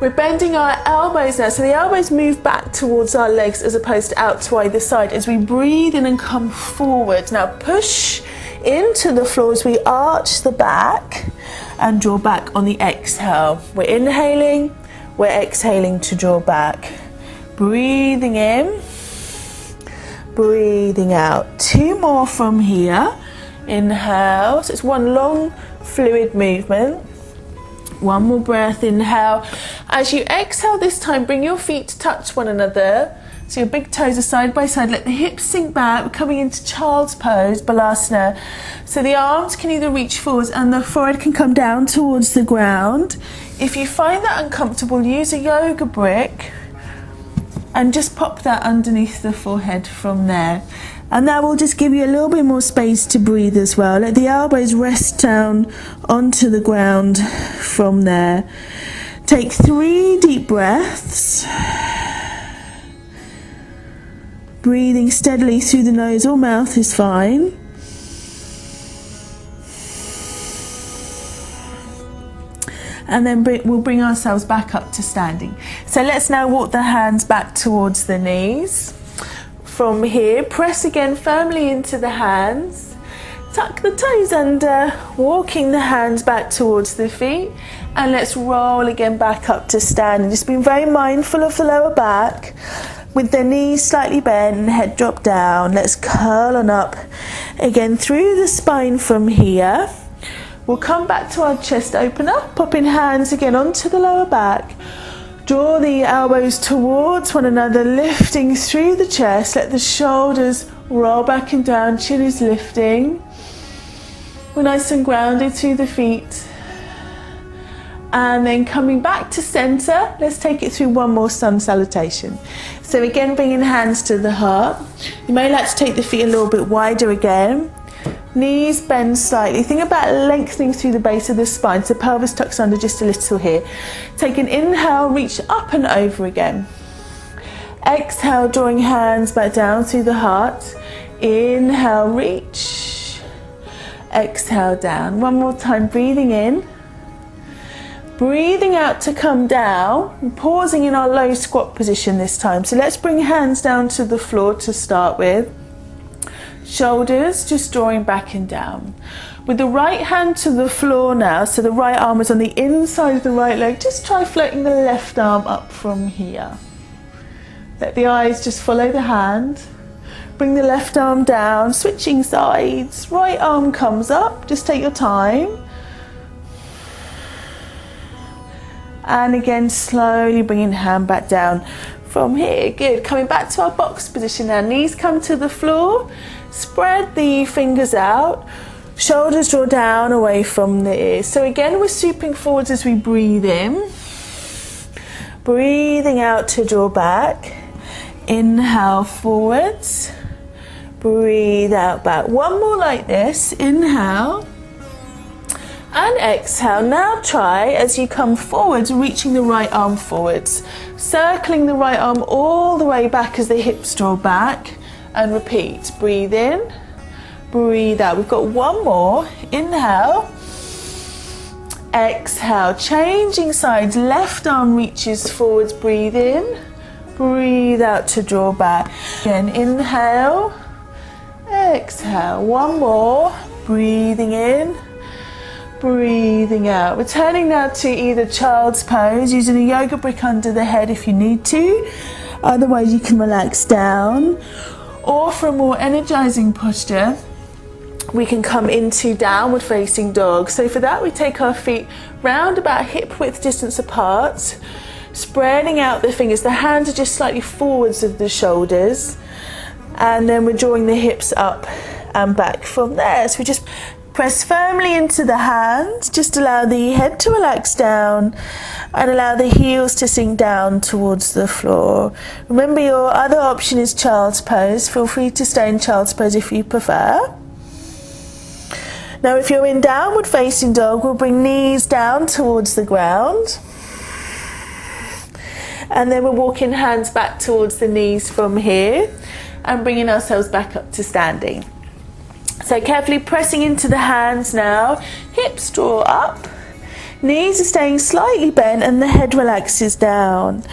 We're bending our elbows now, so the elbows move back towards our legs as opposed to out to either side as we breathe in and come forward. Now push into the floor as we arch the back and draw back on the exhale. We're inhaling, we're exhaling to draw back. Breathing in, breathing out. Two more from here. Inhale, so it's one long fluid movement. One more breath, inhale. As you exhale this time, bring your feet to touch one another. So your big toes are side by side. Let the hips sink back. We're coming into child's pose, balasana. So the arms can either reach forwards and the forehead can come down towards the ground. If you find that uncomfortable, use a yoga brick and just pop that underneath the forehead from there. And that will just give you a little bit more space to breathe as well. Let the elbows rest down onto the ground from there. Take 3 deep breaths. Breathing steadily through the nose or mouth is fine. And then we'll bring ourselves back up to standing. So let's now walk the hands back towards the knees. From here, press again firmly into the hands. Tuck the toes under, walking the hands back towards the feet. And let's roll again back up to standing. Just being very mindful of the lower back. With the knees slightly bent and head drop down, let's curl on up again through the spine from here. We'll come back to our chest opener, popping hands again onto the lower back. Draw the elbows towards one another, lifting through the chest. Let the shoulders roll back and down, chin is lifting. We're nice and grounded through the feet. And then coming back to center, let's take it through one more sun salutation. So again, bringing hands to the heart. You may like to take the feet a little bit wider again. Knees bend slightly. Think about lengthening through the base of the spine. So pelvis tucks under just a little here. Take an inhale, reach up and over again. Exhale, drawing hands back down through the heart. Inhale, reach. Exhale, down. One more time, breathing in. Breathing out to come down, and pausing in our low squat position this time. So let's bring hands down to the floor to start with. Shoulders just drawing back and down. With the right hand to the floor now, so the right arm is on the inside of the right leg, just try floating the left arm up from here. Let the eyes just follow the hand. Bring the left arm down, switching sides. Right arm comes up, just take your time. And again, slowly bringing the hand back down from here. Good, coming back to our box position now. Knees come to the floor, spread the fingers out. Shoulders draw down away from the ears. So again, we're swooping forwards as we breathe in. Breathing out to draw back. Inhale forwards. Breathe out back. One more like this. Inhale. And exhale. Now try as you come forwards, reaching the right arm forwards. Circling the right arm all the way back as the hips draw back. And repeat. Breathe in. Breathe out. We've got one more. Inhale. Exhale. Changing sides. Left arm reaches forwards. Breathe in. Breathe out to draw back. Again, inhale. Exhale. One more. Breathing in. Breathing out. Returning now to either child's pose, using a yoga brick under the head if you need to. Otherwise, you can relax down. Or for a more energizing posture, we can come into downward facing dog. So for that, we take our feet round about hip width distance apart, spreading out the fingers. The hands are just slightly forwards of the shoulders. And then we're drawing the hips up and back from there. So we just press firmly into the hands. Just allow the head to relax down and allow the heels to sink down towards the floor. Remember, your other option is child's pose. Feel free to stay in child's pose if you prefer. Now if you're in downward facing dog, we'll bring knees down towards the ground. And then we're walking hands back towards the knees from here and bringing ourselves back up to standing. So carefully pressing into the hands now. Hips draw up. Knees are staying slightly bent and the head relaxes down.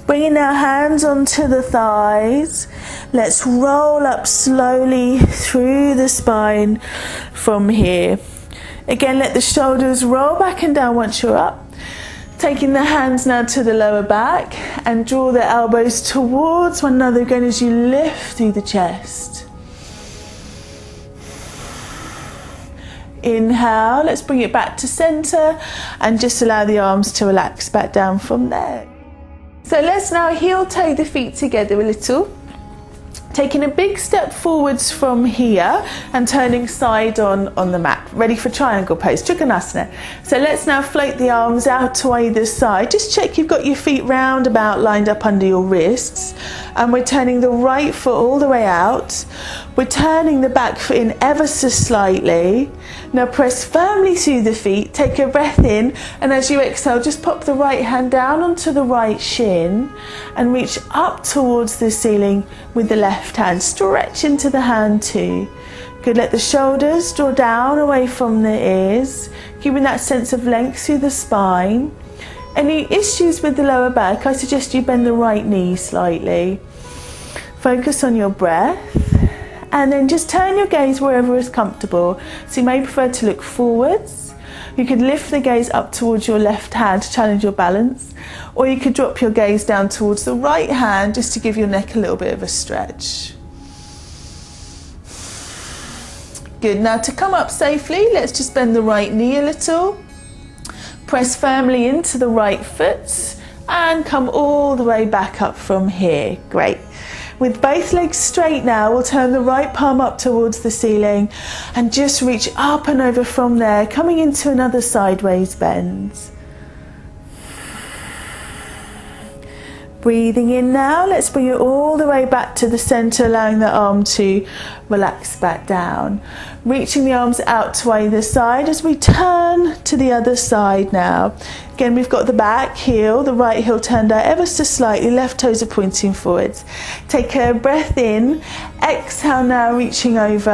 Bringing our hands onto the thighs. Let's roll up slowly through the spine from here. Again, let the shoulders roll back and down once you're up. Taking the hands now to the lower back and draw the elbows towards one another again as you lift through the chest. Inhale, let's bring it back to center and just allow the arms to relax back down from there. So let's now heel toe the feet together a little. Taking a big step forwards from here and turning side on the mat. Ready for triangle pose, Trikonasana. So let's now float the arms out to either side. Just check you've got your feet round about lined up under your wrists. And we're turning the right foot all the way out. We're turning the back foot in ever so slightly. Now press firmly through the feet, take a breath in, and as you exhale, just pop the right hand down onto the right shin and reach up towards the ceiling with the left hand. Stretch into the hand too. Good, let the shoulders draw down away from the ears, giving that sense of length through the spine. Any issues with the lower back, I suggest you bend the right knee slightly. Focus on your breath. And then just turn your gaze wherever is comfortable. So you may prefer to look forwards. You could lift the gaze up towards your left hand to challenge your balance. Or you could drop your gaze down towards the right hand just to give your neck a little bit of a stretch. Good, now to come up safely, let's just bend the right knee a little. Press firmly into the right foot and come all the way back up from here. Great. With both legs straight now, we'll turn the right palm up towards the ceiling and just reach up and over from there, coming into another sideways bend. Breathing in now, let's bring it all the way back to the center, allowing the arm to relax back down. Reaching the arms out to either side as we turn to the other side now. Again, we've got the back heel, the right heel turned out ever so slightly, left toes are pointing forwards. Take a breath in, exhale now, reaching over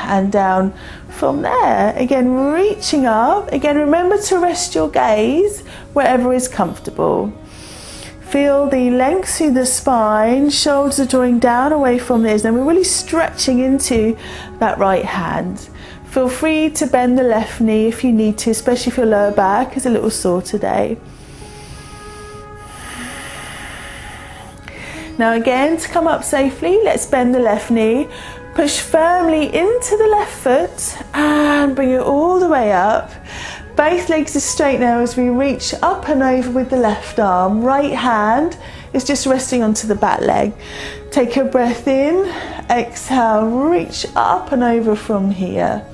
and down from there. Again, reaching up. Again, remember to rest your gaze wherever is comfortable. Feel the length through the spine, shoulders are drawing down away from the ears. Now we're really stretching into that right hand. Feel free to bend the left knee if you need to, especially if your lower back is a little sore today. Now again, to come up safely, let's bend the left knee, push firmly into the left foot and bring it all the way up. Both legs are straight now as we reach up and over with the left arm. Right hand is just resting onto the back leg. Take a breath in, exhale, reach up and over from here.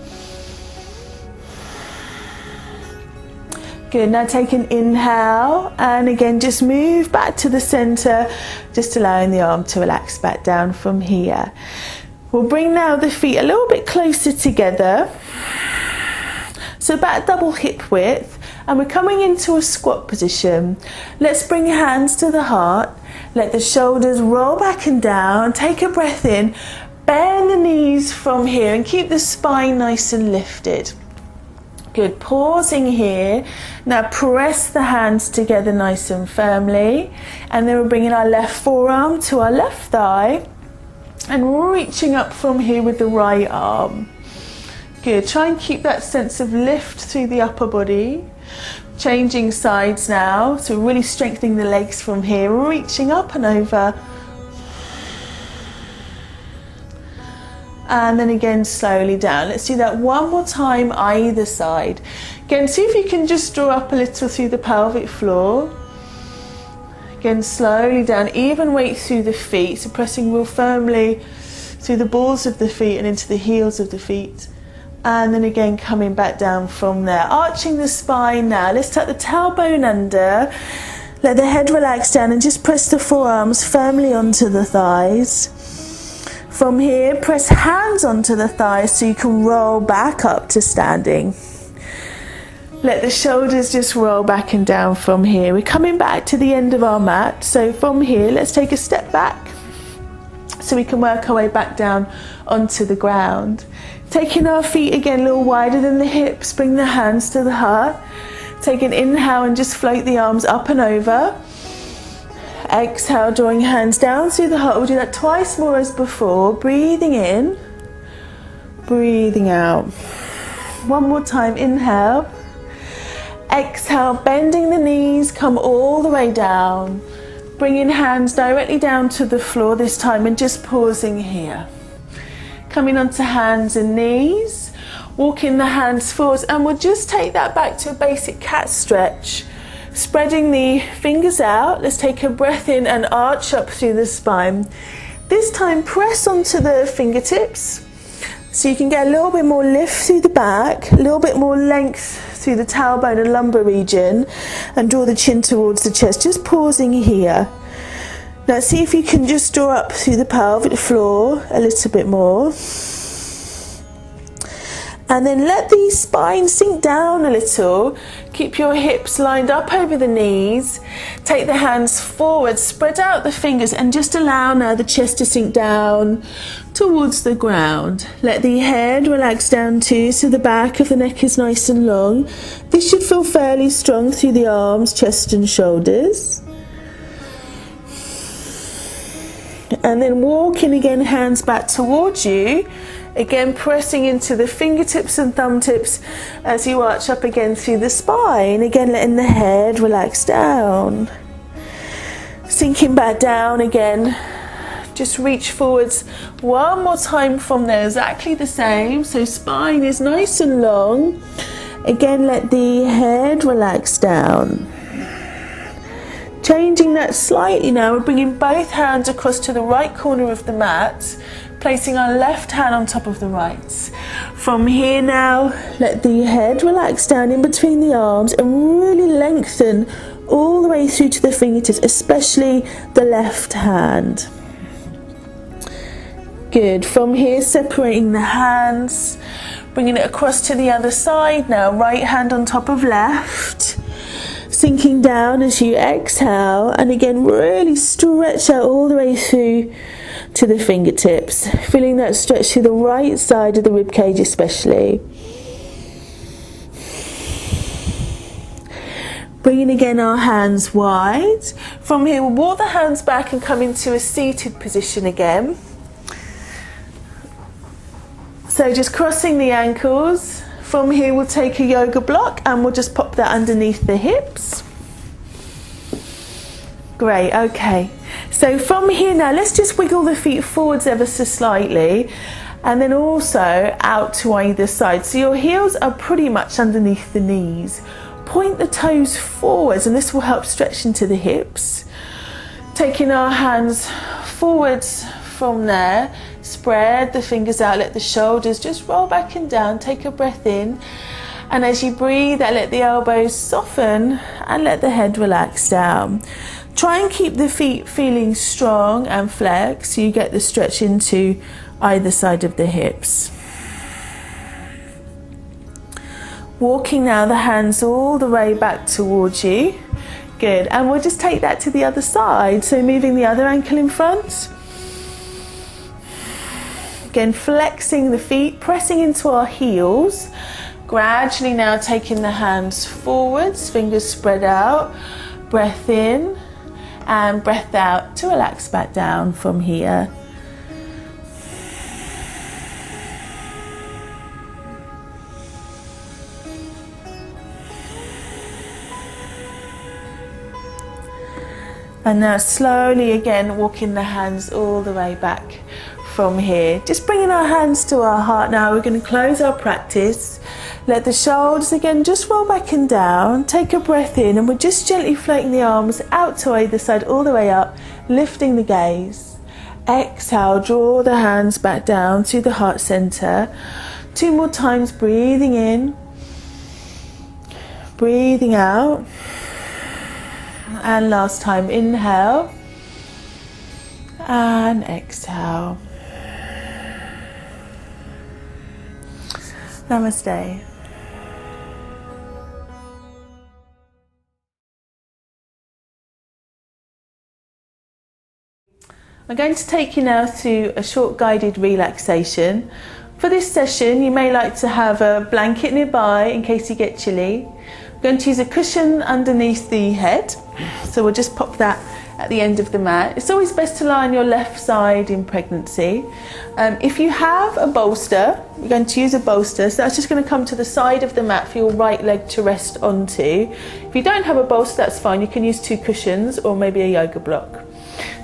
Good, now take an inhale and again just move back to the center, just allowing the arm to relax back down from here. We'll bring now the feet a little bit closer together, so about double hip width, and we're coming into a squat position. Let's bring your hands to the heart, let the shoulders roll back and down, take a breath in, bend the knees from here and keep the spine nice and lifted. Good, pausing here. Now press the hands together nice and firmly, and then we're bringing our left forearm to our left thigh and reaching up from here with the right arm. Good, try and keep that sense of lift through the upper body. Changing sides now, so really strengthening the legs from here, reaching up and over. And then again slowly down. Let's do that one more time either side. Again, see if you can just draw up a little through the pelvic floor. Again, slowly down, even weight through the feet, so pressing real firmly through the balls of the feet and into the heels of the feet. And then again coming back down from there, arching the spine now. Let's tuck the tailbone under, let the head relax down and just press the forearms firmly onto the thighs. From here, press hands onto the thighs so you can roll back up to standing. Let the shoulders just roll back and down from here. We're coming back to the end of our mat. So from here, let's take a step back so we can work our way back down onto the ground. Taking our feet again a little wider than the hips, bring the hands to the heart. Take an inhale and just float the arms up and over. Exhale, drawing hands down through the heart. We'll do that twice more as before. Breathing in, breathing out. One more time, inhale. Exhale, bending the knees, come all the way down. Bringing hands directly down to the floor this time and just pausing here. Coming onto hands and knees, walking the hands forwards, and we'll just take that back to a basic cat stretch. Spreading the fingers out, let's take a breath in and arch up through the spine. This time press onto the fingertips so you can get a little bit more lift through the back, a little bit more length through the tailbone and lumbar region, and draw the chin towards the chest, just pausing here. Now see if you can just draw up through the pelvic floor a little bit more. And then let the spine sink down a little. Keep your hips lined up over the knees. Take the hands forward, spread out the fingers, and just allow now the chest to sink down towards the ground. Let the head relax down too, so the back of the neck is nice and long. This should feel fairly strong through the arms, chest and shoulders. And then walking again, hands back towards you. Again, pressing into the fingertips and thumb tips as you arch up again through the spine. Again, letting the head relax down. Sinking back down again. Just reach forwards one more time from there, exactly the same. So spine is nice and long. Again, let the head relax down. Changing that slightly now, we're bringing both hands across to the right corner of the mat, placing our left hand on top of the right. From here now, let the head relax down in between the arms and really lengthen all the way through to the fingertips, especially the left hand. Good. From here, separating the hands, bringing it across to the other side now, right hand on top of left. Sinking down as you exhale, and again really stretch out all the way through to the fingertips, feeling that stretch through the right side of the rib cage especially. Bringing again our hands wide. From here, we'll walk the hands back and come into a seated position again. So just crossing the ankles. From here, we'll take a yoga block and we'll just pop that underneath the hips. Great, okay. So from here now, let's just wiggle the feet forwards ever so slightly, and then also out to either side. So your heels are pretty much underneath the knees. Point the toes forwards, and this will help stretch into the hips. Taking our hands forwards from there, spread the fingers out, let the shoulders just roll back and down. Take a breath in, and as you breathe out, let the elbows soften and let the head relax down. Try and keep the feet feeling strong and flexed so you get the stretch into either side of the hips. Walking now the hands all the way back towards you. Good, and we'll just take that to the other side. So moving the other ankle in front. Again, flexing the feet, pressing into our heels. Gradually now taking the hands forwards, fingers spread out. Breath in and breath out to relax back down from here. And now slowly again walking the hands all the way back from here. Just bringing our hands to our heart now. We're going to close our practice. Let the shoulders again just roll back and down. Take a breath in, and we're just gently floating the arms out to either side all the way up, lifting the gaze. Exhale, draw the hands back down to the heart center. 2 more times, breathing in, breathing out. And last time, inhale and exhale. Namaste. I'm going to take you now through a short guided relaxation. For this session, you may like to have a blanket nearby in case you get chilly. I'm going to use a cushion underneath the head, so we'll just pop that at the end of the mat. It's always best to lie on your left side in pregnancy. If you have a bolster, we're going to use a bolster, so that's just going to come to the side of the mat for your right leg to rest onto. If you don't have a bolster, that's fine. You can use 2 cushions or maybe a yoga block.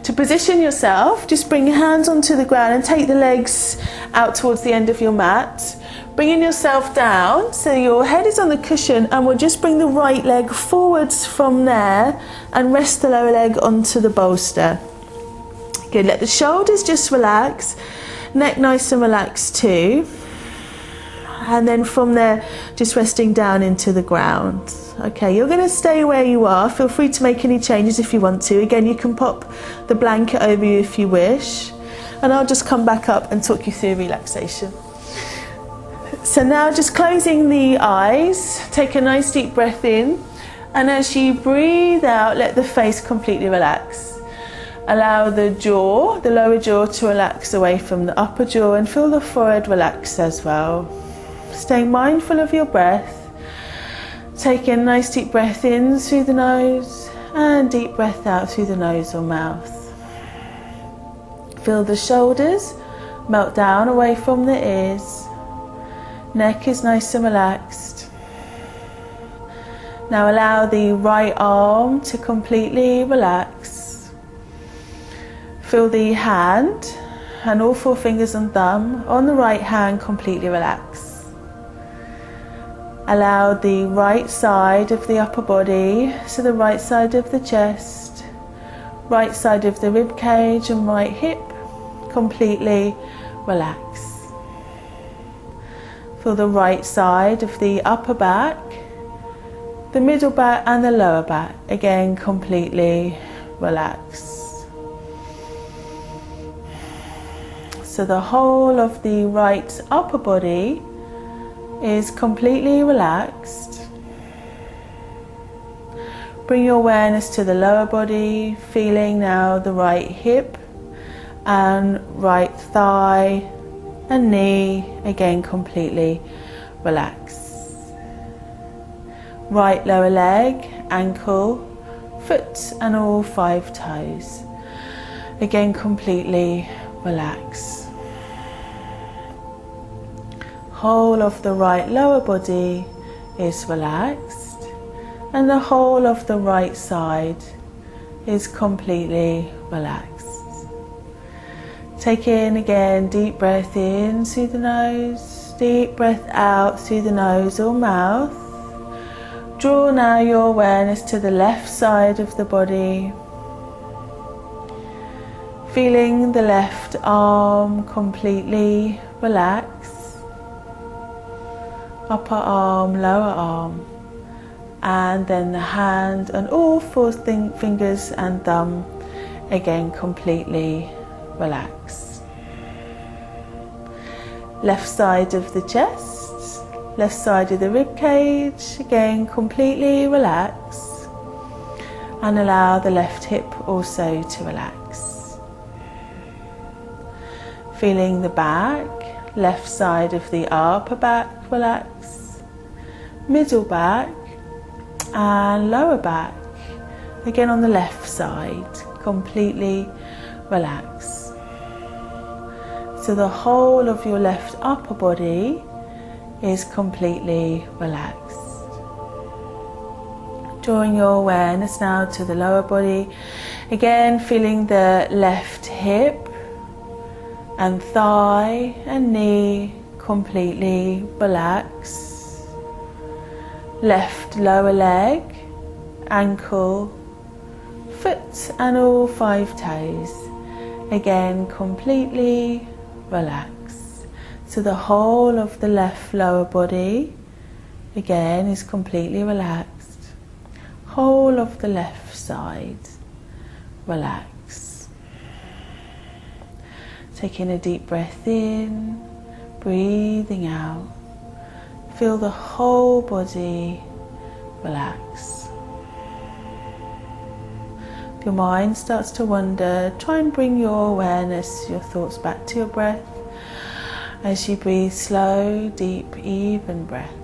To position yourself, just bring your hands onto the ground and take the legs out towards the end of your mat. Bringing yourself down, so your head is on the cushion, and we'll just bring the right leg forwards from there and rest the lower leg onto the bolster. Good, let the shoulders just relax, neck nice and relaxed too. And then from there, just resting down into the ground. Okay, you're going to stay where you are. Feel free to make any changes if you want to. Again, you can pop the blanket over you if you wish. And I'll just come back up and talk you through relaxation. So now just closing the eyes, take a nice deep breath in. And as you breathe out, let the face completely relax. Allow the jaw, the lower jaw, to relax away from the upper jaw, and feel the forehead relax as well. Staying mindful of your breath. Taking a nice deep breath in through the nose and deep breath out through the nose or mouth. Feel the shoulders melt down away from the ears. Neck is nice and relaxed. Now allow the right arm to completely relax. Feel the hand and all 4 fingers and thumb on the right hand completely relax. Allow the right side of the upper body, so the right side of the chest, right side of the rib cage and right hip, completely relax. Feel the right side of the upper back, the middle back and the lower back, again completely relax. So the whole of the right upper body is completely relaxed. Bring your awareness to the lower body, feeling now the right hip and right thigh and knee, again completely relaxed. Right lower leg ankle, foot and all 5 toes. Again, completely relax. Whole of the right lower body is relaxed, and the whole of the right side is completely relaxed. Take in again, deep breath in through the nose, deep breath out through the nose or mouth. Draw now your awareness to the left side of the body, feeling the left arm completely relax, upper arm, lower arm, and then the hand and all 4 fingers and thumb again completely relax. Left side of the chest, left side of the rib cage, again completely relax, and allow the left hip also to relax. Feeling the back, left side of the upper back relax, middle back and lower back, again on the left side, completely relax. So the whole of your left upper body is completely relaxed. Drawing your awareness now to the lower body, again feeling the left hip and thigh and knee completely relax. Left lower leg, ankle, foot and all 5 toes, again completely relax. So the whole of the left lower body again is completely relaxed. Whole of the left side relax. Taking a deep breath in, breathing out. Feel the whole body relax. If your mind starts to wander, try and bring your awareness, your thoughts back to your breath as you breathe slow, deep, even breaths.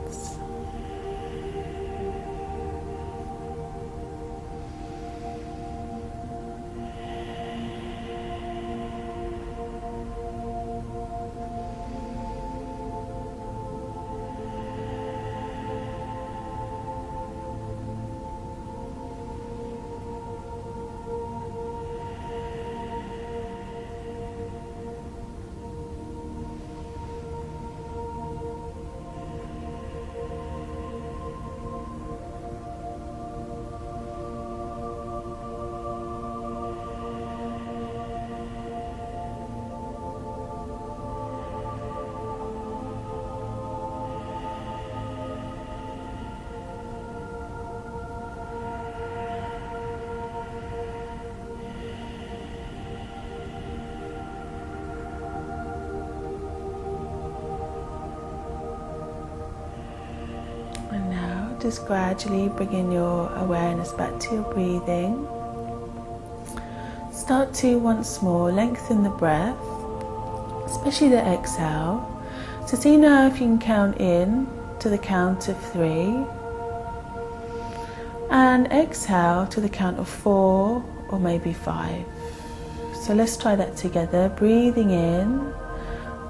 Just gradually bringing your awareness back to your breathing. Start to once more lengthen the breath, especially the exhale. So see now if you can count in to the count of 3 and exhale to the count of 4 or maybe 5. So let's try that together. Breathing in,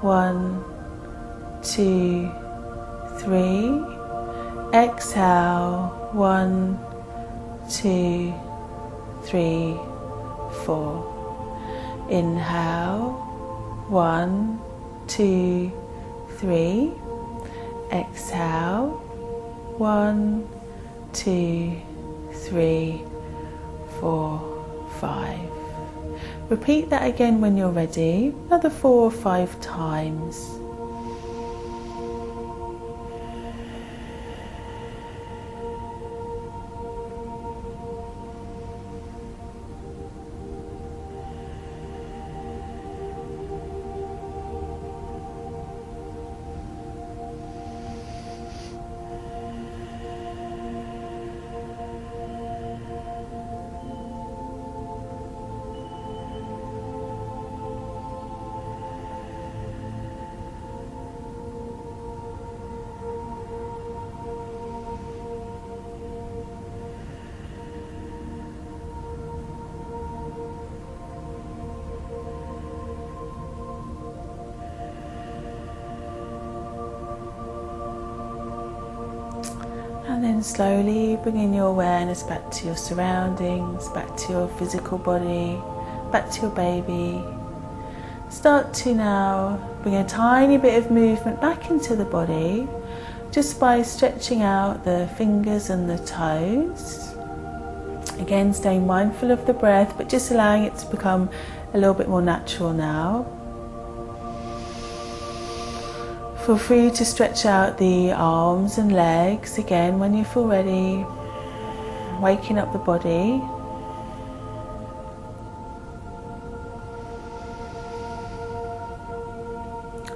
1, 2, 3. Exhale, 1, 2, 3, 4. Inhale, 1, 2, 3. Exhale, 1, 2, 3, 4, 5. Repeat that again when you're ready, another 4 or 5 times. Then slowly bringing your awareness back to your surroundings, back to your physical body, back to your baby. Start to now bring a tiny bit of movement back into the body, just by stretching out the fingers and the toes. Again, staying mindful of the breath, but just allowing it to become a little bit more natural now. Feel free to stretch out the arms and legs again when you feel ready, waking up the body.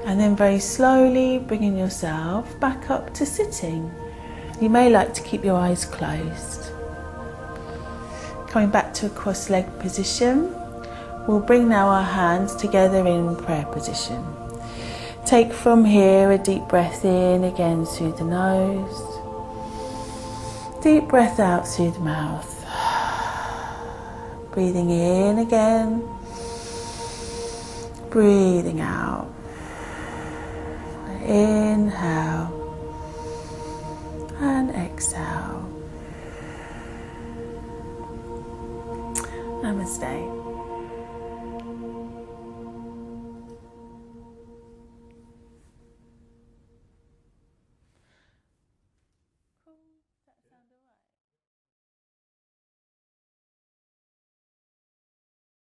And then very slowly bringing yourself back up to sitting. You may like to keep your eyes closed. Coming back to a cross-legged position, we'll bring now our hands together in prayer position. Take from here a deep breath in again through the nose. Deep breath out through the mouth. Breathing in again. Breathing out. Inhale and exhale. Namaste.